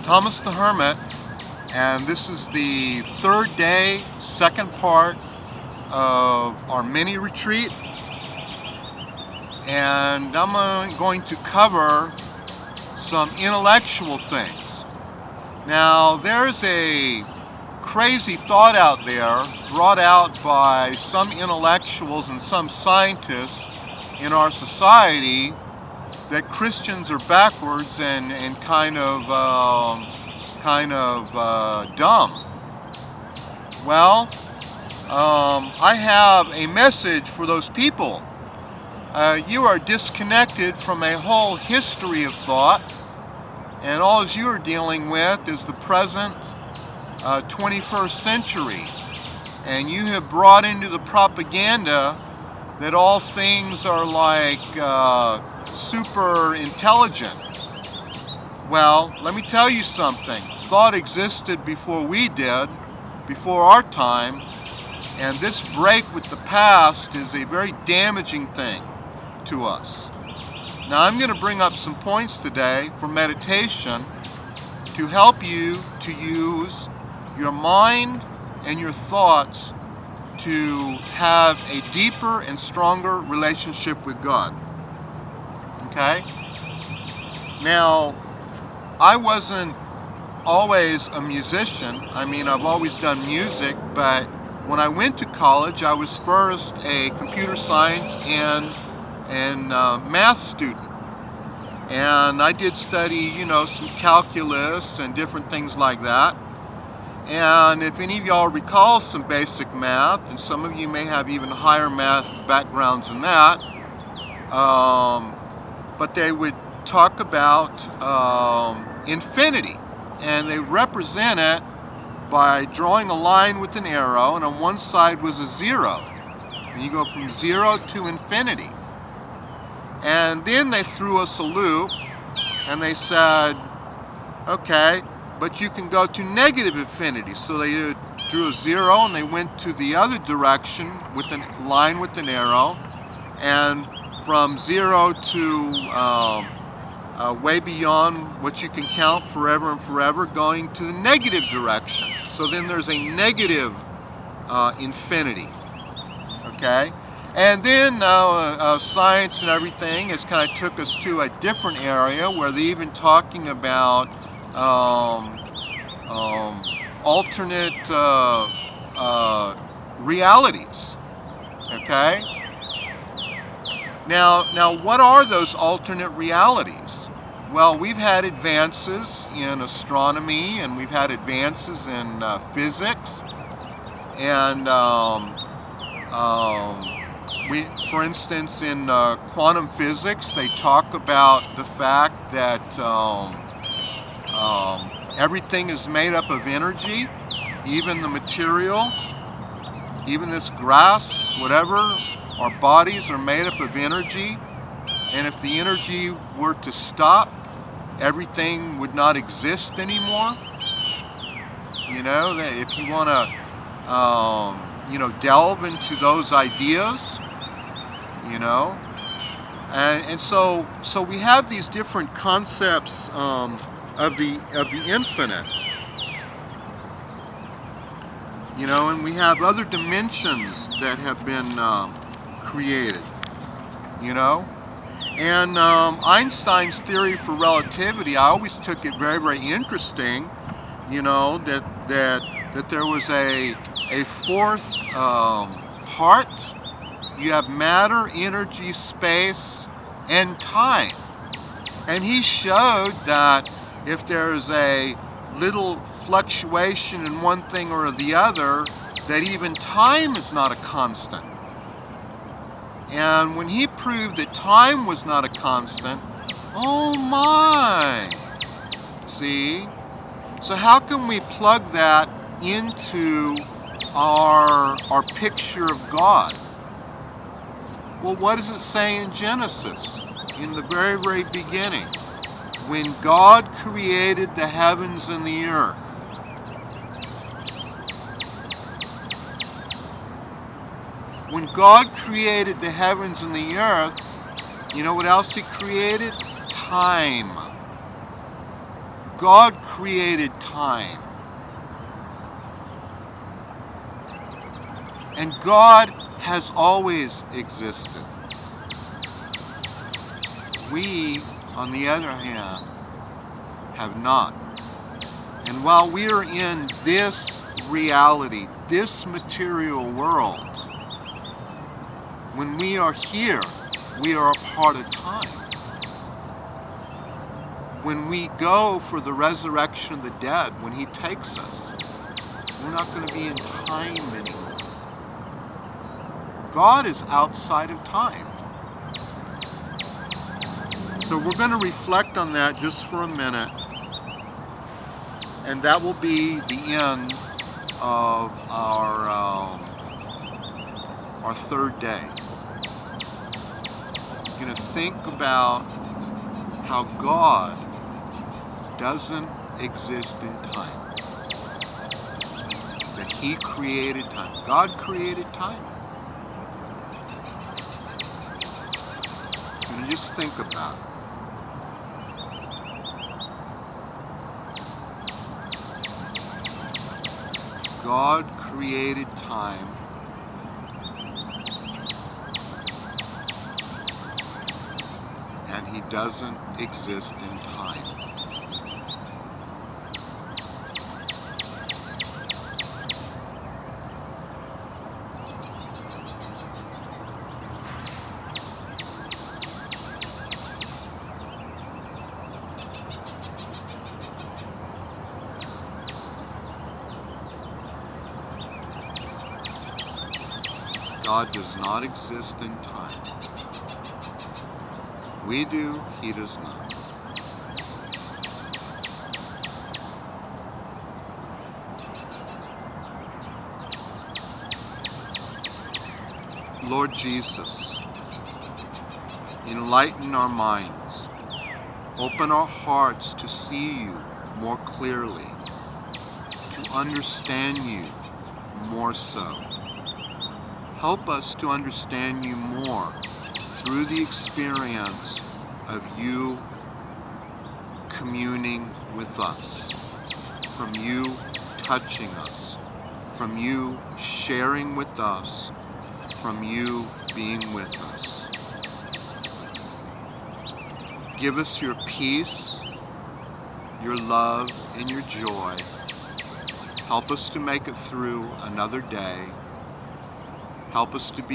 Thomas the Hermit, and this is the third day, second part of our mini retreat, and I'm going to cover some intellectual things. Now, there's a crazy thought out there brought out by some intellectuals and some scientists in our society that Christians are backwards and kind of dumb. Well, I have a message for those people. You are disconnected from a whole history of thought, and all you are dealing with is the present 21st century. And you have brought into the propaganda that all things are like super intelligent. Well, let me tell you something. Thought existed before we did, before our time, and this break with the past is a very damaging thing to us. Now, I'm going to bring up some points today for meditation to help you to use your mind and your thoughts to have a deeper and stronger relationship with God. Okay? Now, I wasn't always a musician. I mean, I've always done music, but when I went to college, I was first a computer science and math student. And I did study, some calculus and different things like that. And if any of y'all recall some basic math, and some of you may have even higher math backgrounds than that, but they would talk about infinity, and they represent it by drawing a line with an arrow, and on one side was a zero, and you go from 0 to infinity. And then they threw us a loop, and they said, okay, but you can go to negative infinity. So they drew a 0, and they went to the other direction with a line with an arrow, and from 0 to way beyond what you can count forever and forever, going to the negative direction. So then there's a negative infinity, okay? And then science and everything has kind of took us to a different area where they're even talking about alternate realities, okay? Now, what are those alternate realities? Well, we've had advances in astronomy, and we've had advances in physics, and for instance, in quantum physics, they talk about the fact that everything is made up of energy, even the material, even this grass, whatever. Our bodies are made up of energy, and if the energy were to stop, everything would not exist anymore. If you want to, delve into those ideas, and so we have these different concepts of the infinite, and we have other dimensions that have been created, and Einstein's theory for relativity, I always took it very, very interesting, that there was a fourth part. You have matter, energy, space, and time. And he showed that if there's a little fluctuation in one thing or the other, that even time is not a constant. And when he proved that time was not a constant, oh my! See? So how can we plug that into our picture of God? Well, what does it say in Genesis? In the very, very beginning, when God created the heavens and the earth. When God created the heavens and the earth, you know what else He created? Time. God created time. And God has always existed. We, on the other hand, have not. And while we are in this reality, this material world, when we are here, we are a part of time. When we go for the resurrection of the dead, when He takes us, we're not going to be in time anymore. God is outside of time. So we're going to reflect on that just for a minute, and that will be the end of our third day. We're going to think about how God doesn't exist in time. That He created time. God created time. And just think about it. God created time, and He doesn't exist in time. God does not exist in time. We do, He does not. Lord Jesus, enlighten our minds. Open our hearts to see You more clearly, to understand You more so. Help us to understand You more through the experience of You communing with us, from You touching us, from You sharing with us, from You being with us. Give us Your peace, Your love, and Your joy. Help us to make it through another day. Help us to be